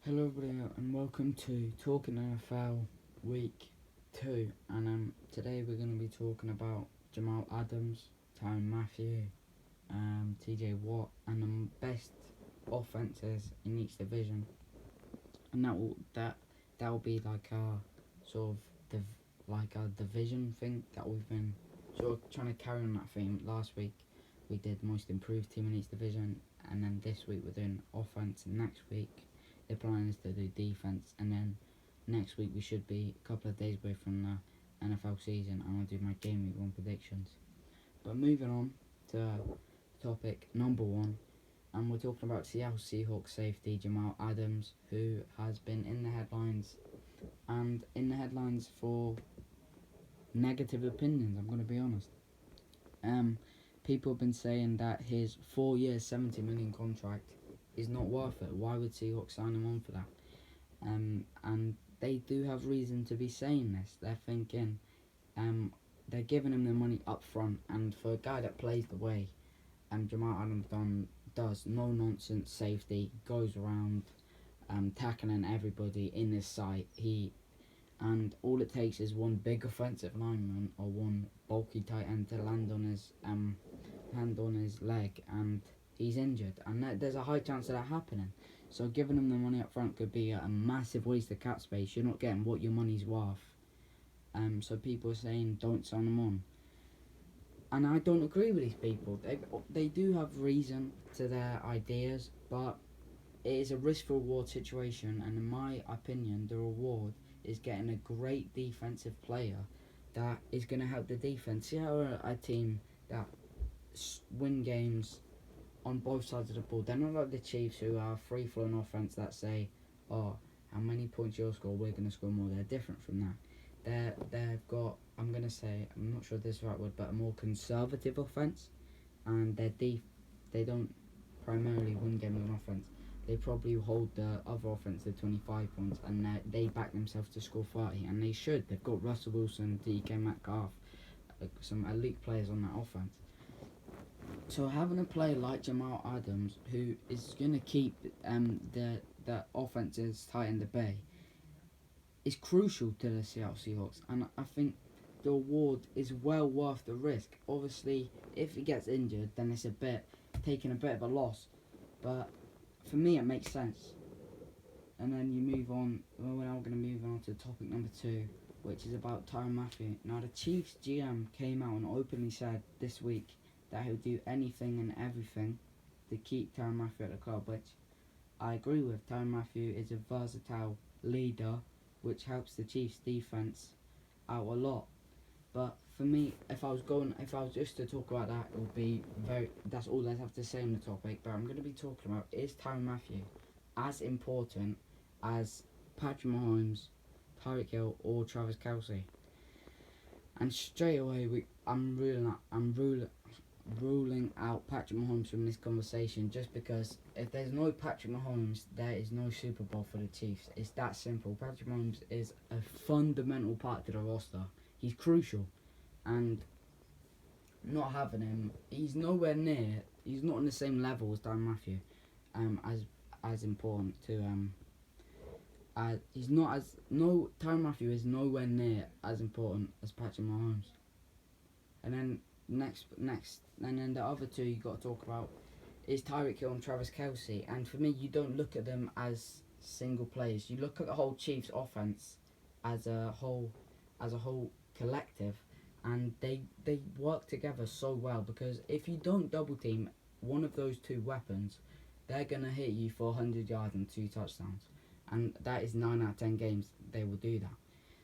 Hello everybody and welcome to Talking NFL Week 2, and today we're going to be talking about Jamal Adams, Tyrone Mathieu, TJ Watt, and the best offenses in each division. And that will be like our sort of our division thing that we've been sort of trying to carry on that theme. Last week we did most improved team in each division, and then this week we're doing offense, and next week the plan is to do defense, and then next week we should be a couple of days away from the NFL season, and I'll do my game week 1 predictions. But moving on to topic number 1, and we're talking about Seattle Seahawks safety Jamal Adams, who has been in the headlines, and in the headlines for negative opinions, I'm going to be honest. People have been saying that his 4-year, $70 million contract is not worth it. Why would Seahawks sign him on for that? And they do have reason to be saying this. They're thinking, they're giving him the money up front, and for a guy that plays the way Jamal Adams does, no nonsense safety, goes around tackling everybody in his sight. And all it takes is one big offensive lineman or one bulky tight end to land on his leg, and he's injured, and there's a high chance of that happening. So giving him the money up front could be a massive waste of cap space. You're not getting what your money's worth. So people are saying don't sign him on, and I don't agree with these people. They do have reason to their ideas, but it is a risk for reward situation, and in my opinion, the reward is getting a great defensive player that is going to help the defense. See how a team that win games on both sides of the ball. They're not like the Chiefs, who are free flowing offense that say, "Oh, how many points you'll score, we're going to score more." They're different from that. They've got, I'm not sure this is the right word, but a more conservative offense, and they don't primarily win games on offense. They probably hold the other offense to 25 points, and they back themselves to score 30, and they should. They've got Russell Wilson, DK Metcalf, some elite players on that offense. So having a player like Jamal Adams, who is going to keep the offenses tight in the bay, is crucial to the Seattle Seahawks, and I think the award is well worth the risk. Obviously, if he gets injured, then it's taking a bit of a loss, but for me it makes sense. And then you move on. Well, we're now going to move on to topic number 2, which is about Tyrone Mathieu. Now, the Chiefs GM came out and openly said this week that he'll do anything and everything to keep Tyrone Mathieu at the club, which I agree with. Tyrone Mathieu is a versatile leader, which helps the Chiefs defense out a lot. But for me, if I was just to talk about that, it would be that's all I have to say on the topic. But I'm going to be talking about, is Tyrone Mathieu as important as Patrick Mahomes, Tyreek Hill, or Travis Kelce? And straight away, I'm ruling out Patrick Mahomes from this conversation, just because if there's no Patrick Mahomes, there is no Super Bowl for the Chiefs. It's that simple. Patrick Mahomes is a fundamental part to the roster. He's crucial, and not having him, he's nowhere near. He's not on the same level as Tyrone Mathieu, as important to Tyrone Mathieu is nowhere near as important as Patrick Mahomes. And then and then the other two you got to talk about is Tyreek Hill and Travis Kelce. And for me, you don't look at them as single players. You look at the whole Chiefs offense as a whole collective, and they work together so well, because if you don't double team one of those two weapons, they're gonna hit you for 100 yards and 2 touchdowns, and that is 9 out of 10 games they will do that.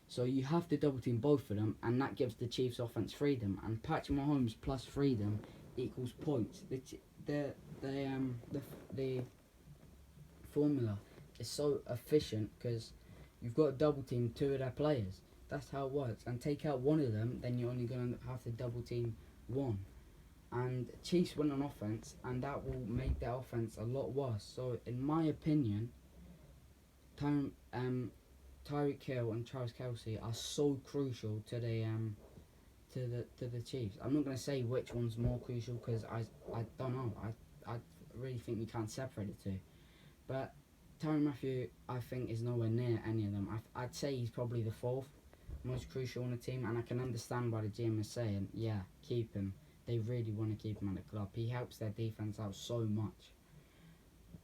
So you have to double team both of them, and that gives the Chiefs offense freedom. And Patrick Mahomes plus freedom equals points. The formula is so efficient, because you've got to double team 2 of their players. That's how it works. And take out one of them, then you're only going to have to double team 1. And Chiefs win on offense, and that will make their offense a lot worse. So in my opinion, Tyreek Hill and Travis Kelce are so crucial to the Chiefs. I'm not going to say which one's more crucial, because I don't know. I really think we can't separate the two. But Tyrone Mathieu, I think, is nowhere near any of them. I'd say he's probably the fourth most crucial on the team, and I can understand why the GM is saying, yeah, keep him. They really want to keep him at the club. He helps their defence out so much.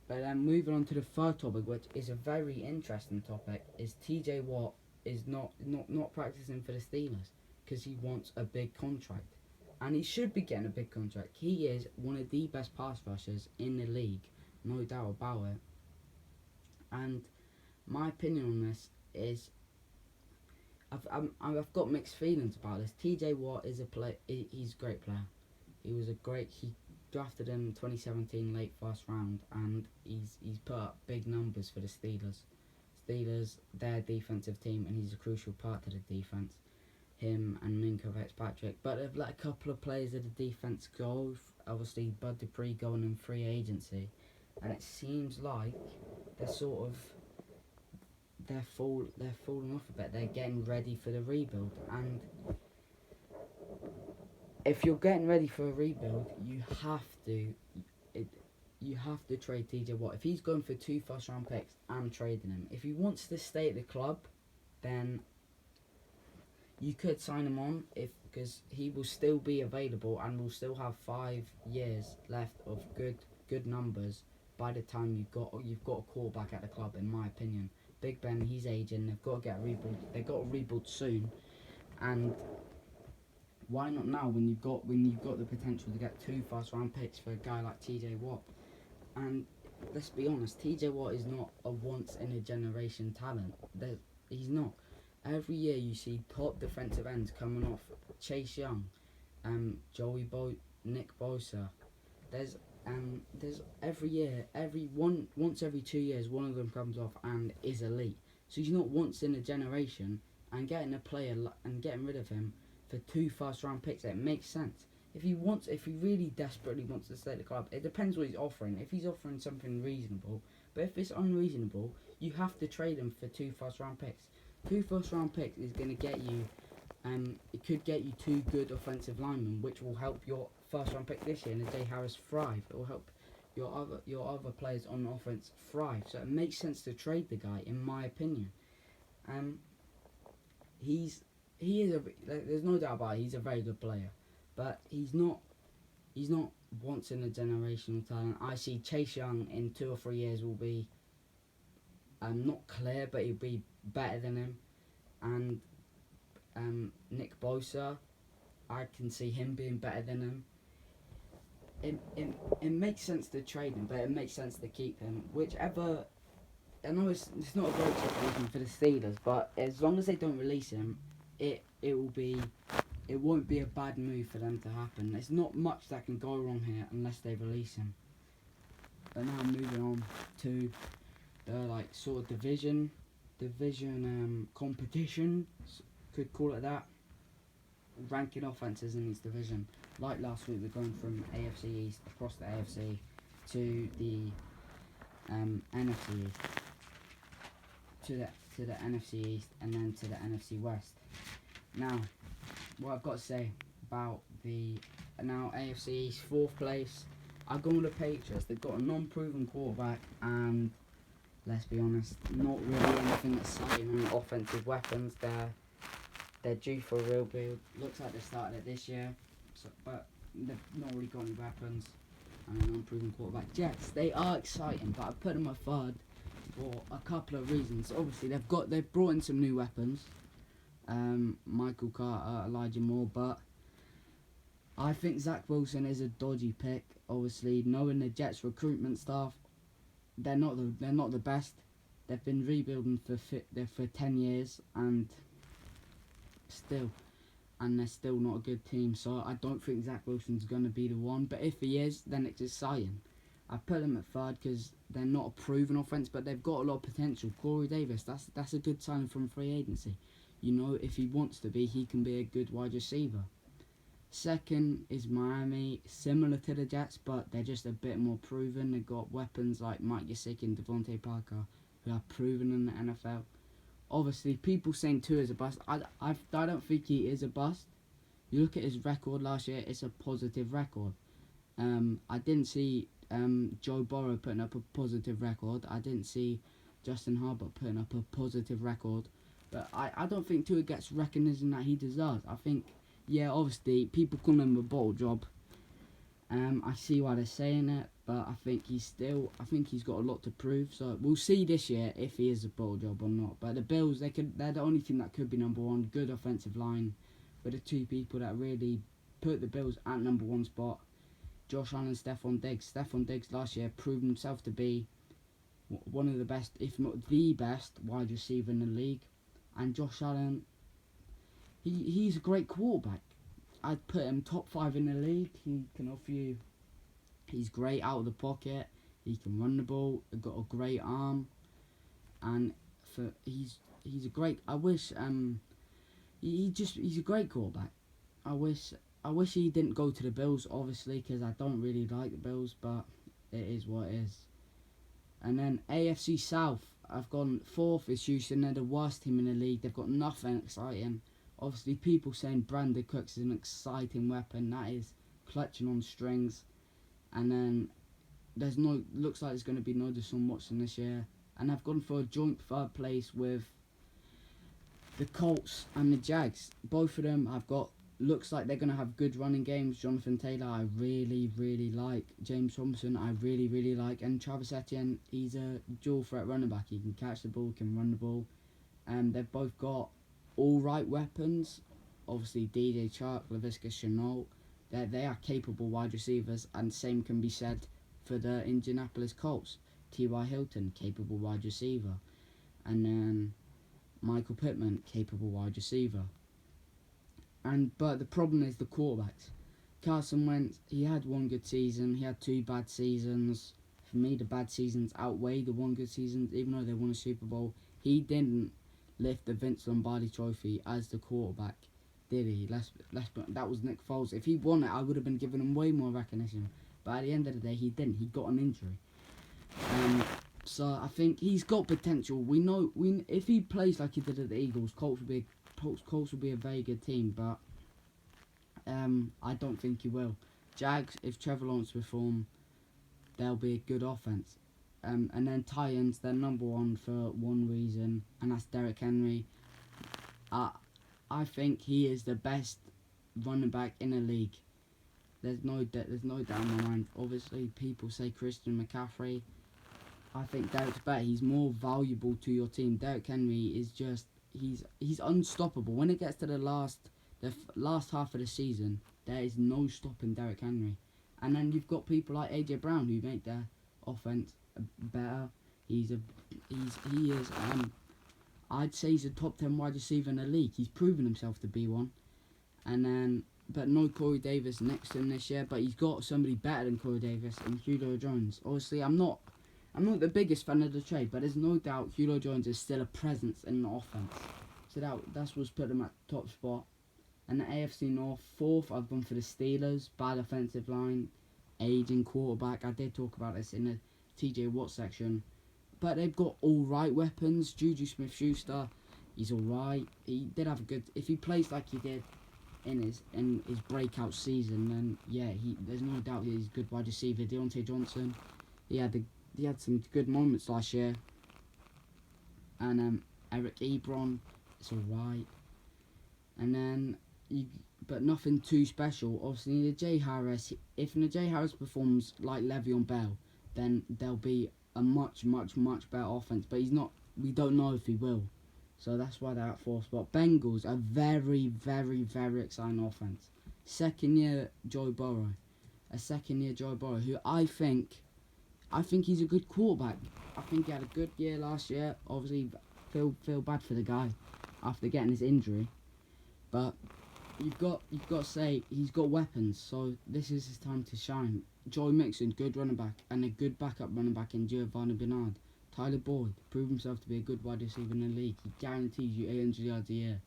But then moving on to the third topic, which is a very interesting topic, is TJ Watt is not practicing for the Steelers because he wants a big contract. And he should be getting a big contract. He is one of the best pass rushers in the league, no doubt about it. And my opinion on this is, I've got mixed feelings about this. TJ Watt is he's a great player. He drafted him in 2017 late first round, and he's put up big numbers for the Steelers. Steelers, their defensive team, and he's a crucial part of the defense. Him and Minka Fitzpatrick, but they've let a couple of players of the defense go. Obviously, Bud Dupree going in free agency, and it seems like they're falling off a bit. They're getting ready for the rebuild, and if you're getting ready for a rebuild, you have to trade TJ Watt. If he's going for 2 first-round picks, I'm trading him. If he wants to stay at the club, then you could sign him on because he will still be available and will still have 5 years left of good numbers by the time you've got a quarterback at the club. In my opinion, Big Ben, he's aging. They've got to get a rebuild. They've got to rebuild soon, and why not now when you've got the potential to get 2 first-round picks for a guy like TJ Watt? And let's be honest, TJ Watt is not a once-in-a-generation talent. He's not. Every year you see top defensive ends coming off. Chase Young, Nick Bosa. There's every year, once every 2 years, one of them comes off and is elite. So he's not once in a generation, and getting a player and getting rid of him for 2 first-round picks, it makes sense. If he really desperately wants to stay at the club, it depends what he's offering. If he's offering something reasonable, but if it's unreasonable, you have to trade him for 2 first-round picks. 2 first-round picks is going to get you, it could get you 2 good offensive linemen, which will help your first-round pick this year, Najee Harris, thrive. It will help your other players on offense thrive. So it makes sense to trade the guy, in my opinion. There's no doubt about it, he's a very good player, but he's not once in a generational talent. I see Chase Young in 2 or 3 years will be not clear, but he'll be better than him. And Nick Bosa, I can see him being better than him. It makes sense to trade him, but it makes sense to keep him. Whichever, I know it's not a great situation for the Steelers, but as long as they don't release him, it won't be a bad move for them to happen. There's not much that can go wrong here unless they release him. But now moving on to the sort of division competition, could call it that. Ranking offenses in each division. Like last week, we're going from AFC East across the AFC to the NFC East, to the NFC East, and then to the NFC West. Now, what I've got to say about the AFC East 4th place, I've gone with the Patriots. They've got a non-proven quarterback, and let's be honest, not really anything exciting on offensive weapons. They're due for a real build. Looks like they started it this year, but they've not really got any weapons and an unproven quarterback. Jets, they are exciting, but I put them at 3rd for a couple of reasons. Obviously, they've brought in some new weapons, Michael Carter, Elijah Moore, but I think Zach Wilson is a dodgy pick. Obviously, knowing the Jets recruitment staff, they're not the best. They've been rebuilding for 10 years and they're still not a good team. So I don't think Zach Wilson's going to be the one. But if he is, then it's exciting. I put them at 3rd because they're not a proven offense, but they've got a lot of potential. Corey Davis, that's a good sign from free agency. You know, if he wants to be, he can be a good wide receiver. 2nd is Miami, similar to the Jets, but they're just a bit more proven. They've got weapons like Mike Gesicki and Devontae Parker, who are proven in the NFL. Obviously, people saying Tua is a bust. I don't think he is a bust. You look at his record last year; it's a positive record. I didn't see Joe Burrow putting up a positive record. I didn't see Justin Herbert putting up a positive record. But I don't think Tua gets recognition that he deserves. I think, yeah, obviously, people call him a bottle job. I see why they're saying it, but I think he's got a lot to prove. So we'll see this year if he is a bottle job or not. But the Bills, they're the only team that could be number one. Good offensive line, but the two people that really put the Bills at number one spot, Josh Allen and Stephon Diggs. Stephon Diggs last year proved himself to be one of the best, if not the best, wide receiver in the league. And Josh Allen, he's a great quarterback. I'd put him top 5 in the league. He can offer you. He's great out of the pocket. He can run the ball. He's got a great arm, and he's a great. I wish he's a great quarterback. I wish he didn't go to the Bills, obviously, because I don't really like the Bills, but it is what it is. And then AFC South, I've gone 4th is Houston. They're the worst team in the league. They've got nothing exciting. Obviously, people saying Brandon Cooks is an exciting weapon. That is clutching on strings. And then looks like there's going to be no Deshaun Watson this year. And I've gone for a joint 3rd place with the Colts and the Jags. Both of them looks like they're going to have good running games. Jonathan Taylor, I really, really like. James Thompson, I really, really like. And Travis Etienne, he's a dual threat running back. He can catch the ball, can run the ball. And they've both got all right weapons. Obviously, DJ Chark, Laviska Shenault, they are capable wide receivers. And same can be said for the Indianapolis Colts. T.Y. Hilton, capable wide receiver. And then Michael Pittman, capable wide receiver. But the problem is the quarterbacks. Carson Wentz, he had one good season. He had 2 bad seasons. For me, the bad seasons outweigh the one good season. Even though they won a Super Bowl, he didn't lift the Vince Lombardi Trophy as the quarterback, did he? That was Nick Foles. If he won it, I would have been giving him way more recognition. But at the end of the day, he didn't. He got an injury. So I think he's got potential. We know if he plays like he did at the Eagles, Colts will be a very good team, but I don't think he will. Jags, if Trevor Lawrence perform, they'll be a good offense. And then Titans, they're number 1 for one reason, and that's Derrick Henry. I think he is the best running back in the league. There's no doubt in my mind. Obviously, people say Christian McCaffrey. I think Derrick's better. He's more valuable to your team. Derrick Henry is just he's unstoppable. When it gets to the last half of the season, there is no stopping Derrick Henry. And then you've got people like AJ Brown who make their offense better. I'd say he's a top 10 wide receiver in the league. He's proven himself to be one. And then, but no Corey Davis next to him this year. But he's got somebody better than Corey Davis and Julio Jones. Obviously, I'm not the biggest fan of the trade, but there's no doubt Julio Jones is still a presence in the offense. So that's what's put him at the top spot. And the AFC North, 4th, I've gone for the Steelers. Bad offensive line, aging quarterback. I did talk about this in the TJ Watt section. But they've got alright weapons. Juju Smith-Schuster, he's alright. He did have a good... If he plays like he did in his breakout season, then yeah, there's no doubt he's a good wide receiver. Deontay Johnson, he had some good moments last year. And Eric Ebron, it's alright. And then, but nothing too special. Obviously, Najee Harris, if Najee Harris performs like Le'Veon Bell, then there'll be a much, much, much better offense. But he's not. We don't know if he will. So that's why they're at 4th spot. Bengals, a very, very, very exciting offense. Second year Joe Burrow, who I think he's a good quarterback. I think he had a good year last year. Obviously, feel bad for the guy after getting his injury. But you've got to say he's got weapons, so this is his time to shine. Joey Mixon, good running back, and a good backup running back in Giovanni Bernard. Tyler Boyd proved himself to be a good wide receiver in the league. He guarantees you 800 yards a year.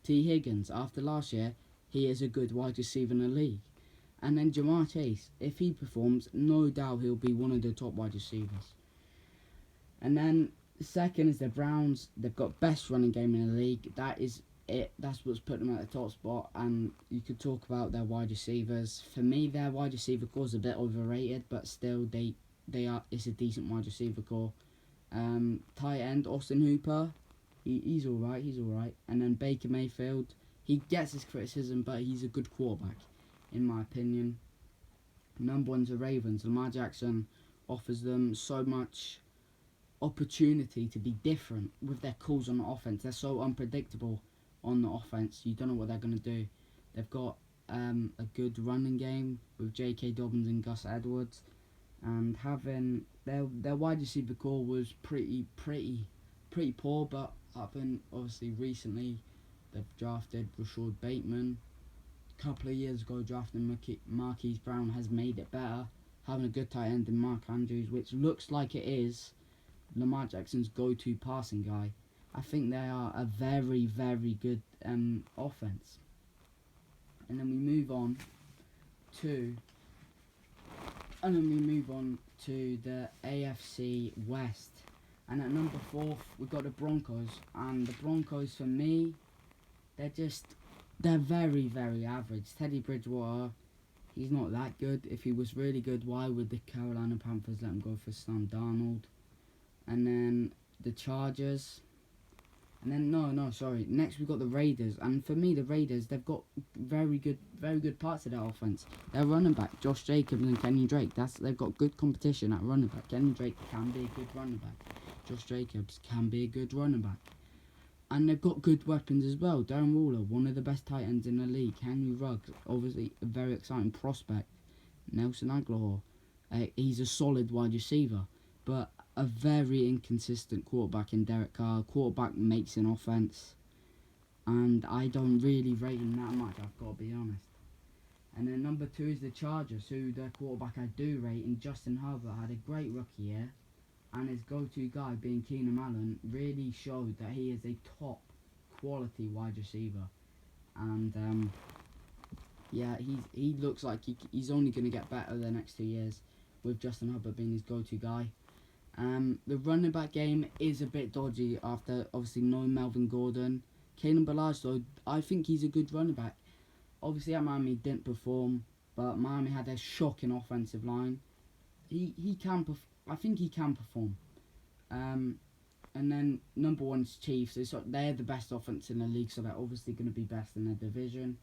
T. Higgins, after last year, he is a good wide receiver in the league. And then Jamal Chase, if he performs, no doubt he'll be one of the top wide receivers. And then second is the Browns. They've got best running game in the league. That is that's what's put them at the top spot. And you could talk about their wide receivers. For me, their wide receiver core is a bit overrated, but still they are. It's a decent wide receiver core. Tight end Austin Hooper, he's all right. He's all right. And then Baker Mayfield, he gets his criticism, but he's a good quarterback, in my opinion. Number one's the Ravens. Lamar Jackson offers them so much opportunity to be different with their calls on the offense. They're so unpredictable on the offense. You don't know what they're going to do. They've got a good running game with J.K. Dobbins and Gus Edwards, and having their wide receiver core was pretty poor. But obviously recently they've drafted Rashad Bateman. A couple of years ago, drafting Marquise Brown has made it better. Having a good tight end in Mark Andrews, which looks like it is Lamar Jackson's go-to passing guy. I think they are a very, very good offense. And then we move on to the AFC West. And at number 4, we've got the Broncos. And the Broncos, for me, they're very, very average. Teddy Bridgewater, he's not that good. If he was really good, why would the Carolina Panthers let him go for Sam Darnold? And then the Chargers. And then, sorry. Next, we've got the Raiders. And for me, the Raiders, they've got very good parts of their offense. Their running back, Josh Jacobs and Kenny Drake, they've got good competition at running back. Kenny Drake can be a good running back. Josh Jacobs can be a good running back. And they've got good weapons as well. Darren Waller, one of the best tight ends in the league. Henry Ruggs, obviously a very exciting prospect. Nelson Aguilar, he's a solid wide receiver. But a very inconsistent quarterback in Derek Carr. Quarterback makes an offense. And I don't really rate him that much, I've got to be honest. And then number 2 is the Chargers, who their quarterback I do rate. And Justin Herbert had a great rookie year. And his go-to guy, being Keenan Allen, really showed that he is a top quality wide receiver. And he looks like he's only going to get better the next 2 years, with Justin Herbert being his go-to guy. The running back game is a bit dodgy after obviously no Melvin Gordon. Kalen Ballage, though, I think he's a good running back. Obviously at Miami didn't perform, but Miami had a shocking offensive line. I think he can perform. And then number 1's Chiefs. They're the best offense in the league, so they're obviously going to be best in their division.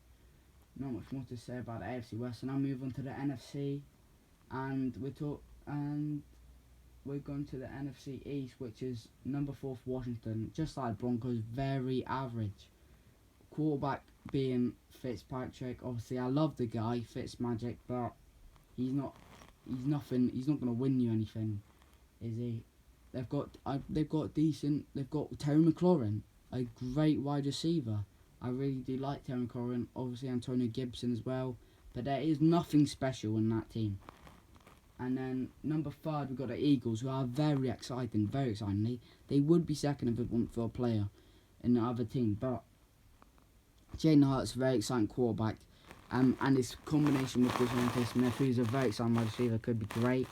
Not much more to say about the AFC West. And now move on to the NFC, and we're going to the NFC East, which is number 4 Washington. Just like Broncos, very average. Quarterback being Fitzpatrick. Obviously, I love the guy Fitzmagic, but he's not nothing. He's not going to win you anything, is he? They've got Terry McLaurin, a great wide receiver. I really do like Terry McLaurin. Obviously, Antonio Gibson as well, but there is nothing special in that team. And then number 5, we've got the Eagles, who are very exciting, very exciting. They would be second if it weren't for a player in the other team. But Jalen Hurts, very exciting quarterback, and his combination with DeVonta Smith, who's a very exciting wide receiver, could be great.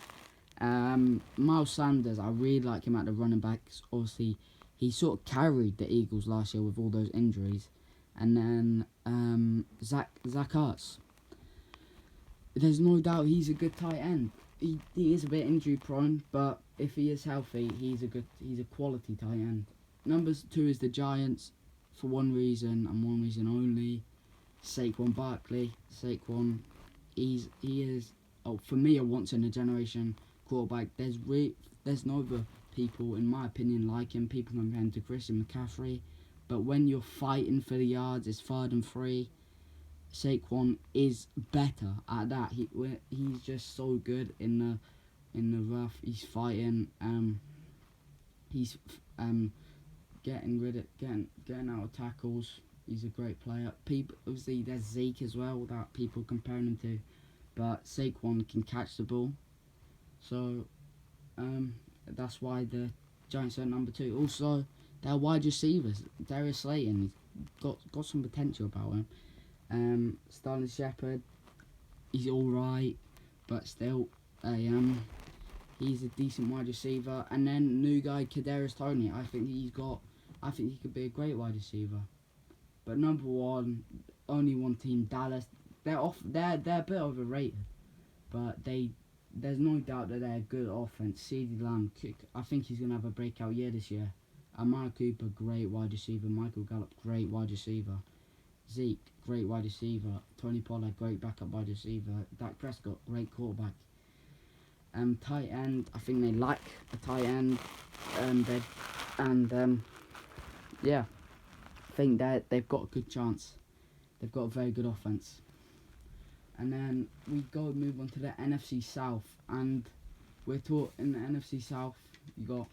Miles Sanders, I really like him at the running backs. Obviously, he sort of carried the Eagles last year with all those injuries. And then Zach Ertz. There's no doubt he's a good tight end. He is a bit injury prone, but if he is healthy, he's a quality tight end. Number 2 is the Giants, for one reason and one reason only. Saquon Barkley. Saquon, he is for me a once in a generation quarterback. There's no other people, in my opinion, like him. People compare him to Christian McCaffrey, but when you're fighting for the yards, it's 3rd and 3. Saquon is better at that. He's just so good in the rough. He's fighting. He's getting out of tackles. He's a great player. Obviously, there's Zeke as well that people comparing him to, but Saquon can catch the ball. So that's why the Giants are number 2. Also, their wide receivers, Darius Slayton, he's got some potential about him. Sterling Shepard, he's alright, but still, he's a decent wide receiver. And then new guy Kadarius Toney, I think he could be a great wide receiver. But number one, only one team, Dallas. They're a bit overrated, but there's no doubt that they're a good offense. CeeDee Lamb, I think he's gonna have a breakout year this year. Amari Cooper, great wide receiver. Michael Gallup, great wide receiver. Zeke, great wide receiver. Tony Pollard, great backup wide receiver. Dak Prescott, great quarterback. Tight end, I think they lack a tight end. Yeah, I think that they've got a good chance. They've got a very good offense. And then we move on to the NFC South, and we're taught in the NFC South you got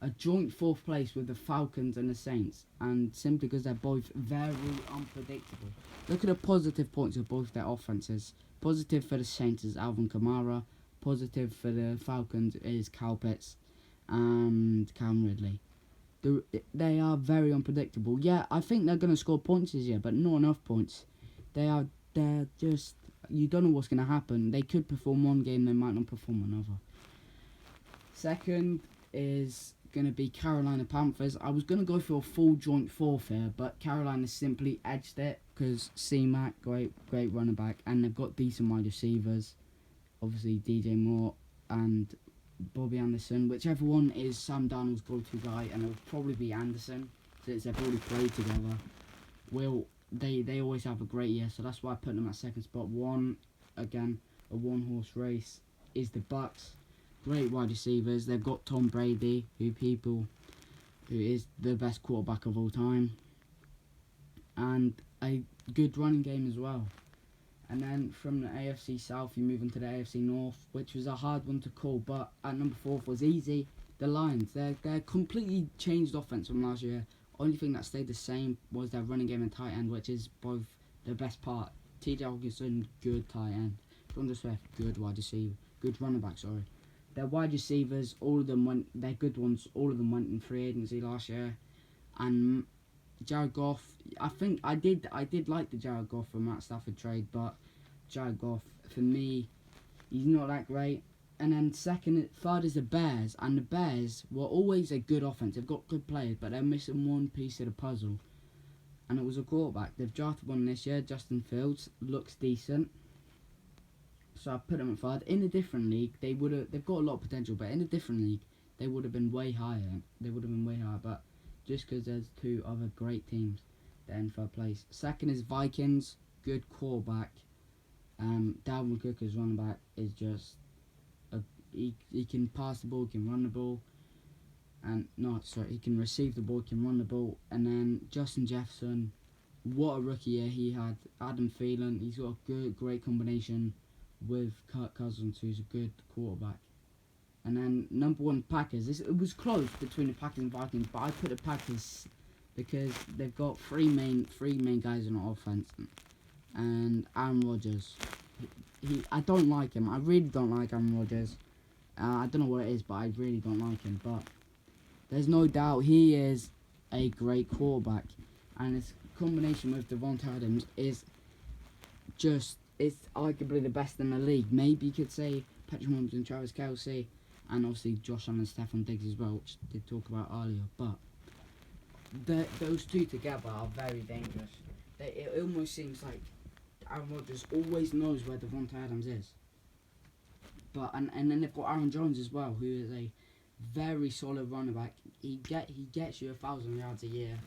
a joint fourth place with the Falcons and the Saints, and simply because they're both very unpredictable. Look at the positive points of both their offenses. Positive for the Saints is Alvin Kamara. Positive for the Falcons is Kyle Pitts and Cam Ridley. They are very unpredictable. Yeah, I think they're going to score points this year, but not enough points. They're just, you don't know what's going to happen. They could perform one game, they might not perform another. Second is going to be Carolina Panthers. I was going to go for a full joint fourth here, but Carolina simply edged it because C-Mac, great running back, and they've got decent wide receivers. Obviously DJ Moore and Bobby Anderson, whichever one is Sam Darnold's go-to guy, and it'll probably be Anderson since they've already played together. They always have a great year, so that's why I put them at second spot. A one-horse race is the Bucks. Great wide receivers. They've got Tom Brady, who is the best quarterback of all time, and a good running game as well. And then from the AFC South, you move into the AFC North, which was a hard one to call, but at number 4 was easy. The Lions, they're completely changed offense from last year. Only thing that stayed the same was their running game and tight end, which is both the best part. T.J. Hawkinson, good tight end. DeAndre Swift, good wide receiver, good running back. Sorry, their wide receivers, all of them went. They're good ones. All of them went in free agency last year, and Jared Goff, I think I did like the Jared Goff and Matt Stafford trade, but Jared Goff, for me, he's not that great. And then third is the Bears, and the Bears were always a good offense. They've got good players, but they're missing one piece of the puzzle, and it was a quarterback. They've drafted one this year, Justin Fields, looks decent, so I put them at third. In a different league, they've got a lot of potential, but in a different league, they would have been way higher. But just because there's two other great teams, they're in third place. Second is Vikings, good quarterback. Dalvin Cook as running back is just he can pass the ball, he can run the ball, he can receive the ball, he can run the ball. And then Justin Jefferson, what a rookie year he had. Adam Thielen, he's got a great combination with Kirk Cousins, who's a good quarterback. And then number 1, Packers. It was close between the Packers and Vikings, but I put the Packers because they've got three main guys on the offense. And Aaron Rodgers, I don't like him. I really don't like Aaron Rodgers. I don't know what it is, but I really don't like him. But there's no doubt he is a great quarterback, and his combination with Devonta Adams is it's arguably the best in the league. Maybe you could say Patrick Mahomes and Travis Kelce, and obviously Josh Allen and Stephon Diggs as well, which I did talk about earlier. But those two together are very dangerous. It almost seems like Aaron Rodgers always knows where Devonta Adams is. But and then they've got Aaron Jones as well, who is a very solid running back. He gets you 1,000 yards a year,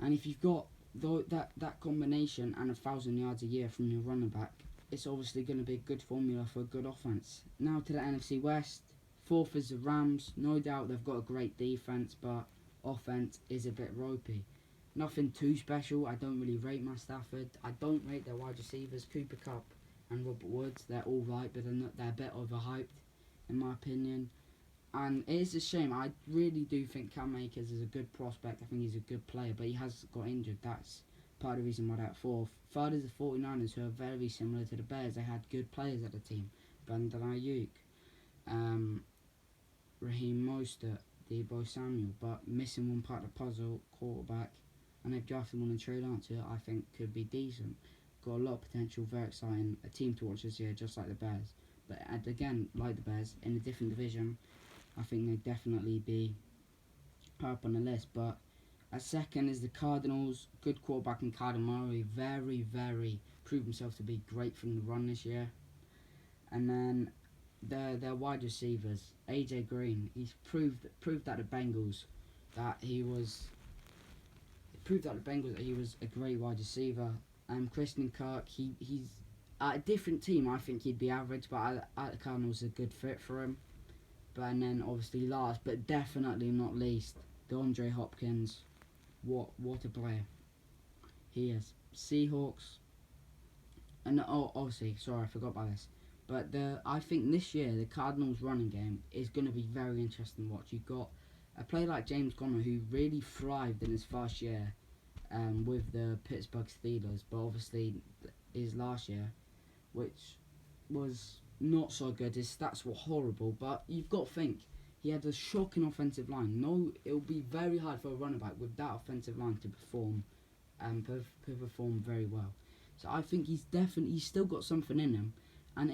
and if you've got that combination and 1,000 yards a year from your running back, it's obviously going to be a good formula for a good offense. Now to the NFC West. Fourth is the Rams. No doubt they've got a great defense, but offense is a bit ropey. Nothing too special. I don't really rate Matt Stafford. I don't rate their wide receivers, Cooper Kupp and Robert Woods. They're all right, but they're a bit overhyped, in my opinion. And it is a shame. I really do think Cam Akers is a good prospect. I think he's a good player, but he has got injured. That's part of the reason why they're at fourth. Third is the 49ers, who are very similar to the Bears. They had good players at the team. Brandon Ayuk, Raheem Mostert, Deebo Samuel, but missing one part of the puzzle, quarterback. And they've drafted one in Trey Lance, who I think could be decent. Got a lot of potential, very exciting. A team to watch this year, just like the Bears. But again, like the Bears, in a different division, I think they'd definitely be up on the list. But At second is the Cardinals. Good quarterback in Kyler Murray. Very proved himself to be great from the run this year. And then their wide receivers, AJ Green. He's proved that the Bengals that he was a great wide receiver. Christian Kirk. He's at a different team. I think he'd be average, but at the Cardinals, a good fit for him. But and then obviously last, but definitely not least, DeAndre Hopkins. What a player he is. Seahawks. And obviously, sorry, I forgot about this. But I think this year the Cardinals' running game is going to be very interesting to watch. You've got a player like James Conner who really thrived in his first year with the Pittsburgh Steelers, but obviously his last year, which was not so good. His stats were horrible, but you've got to think he had a shocking offensive line. No, it'll be very hard for a running back with that offensive line to perform perform very well. So I think he's still got something in him, and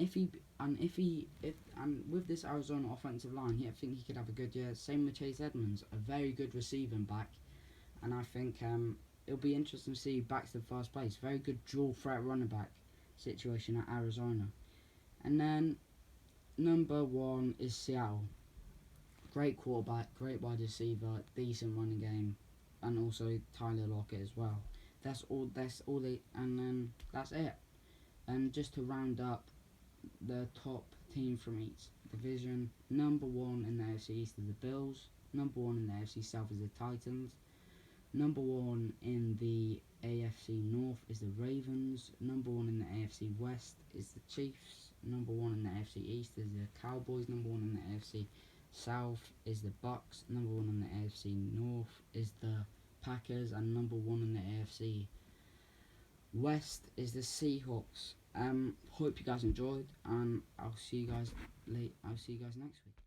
with this Arizona offensive line, I think he could have a good year. Same with Chase Edmonds, a very good receiving back, and I think it'll be interesting to see back to the first place. Very good dual threat running back situation at Arizona. And then number 1 is Seattle. Great quarterback, great wide receiver, decent running game, and also Tyler Lockett as well. That's all they, and then that's it. And just to round up the top team from each division, number 1 in the AFC East is the Bills. Number 1 in the AFC South is the Titans. Number 1 in the AFC North is the Ravens. Number 1 in the AFC West is the Chiefs. Number 1 in the AFC East is the Cowboys. Number 1 in the AFC South is the Bucks. Number 1 in the AFC North is the Packers, and number 1 in the AFC West is the Seahawks. Hope you guys enjoyed, and I'll see you guys next week.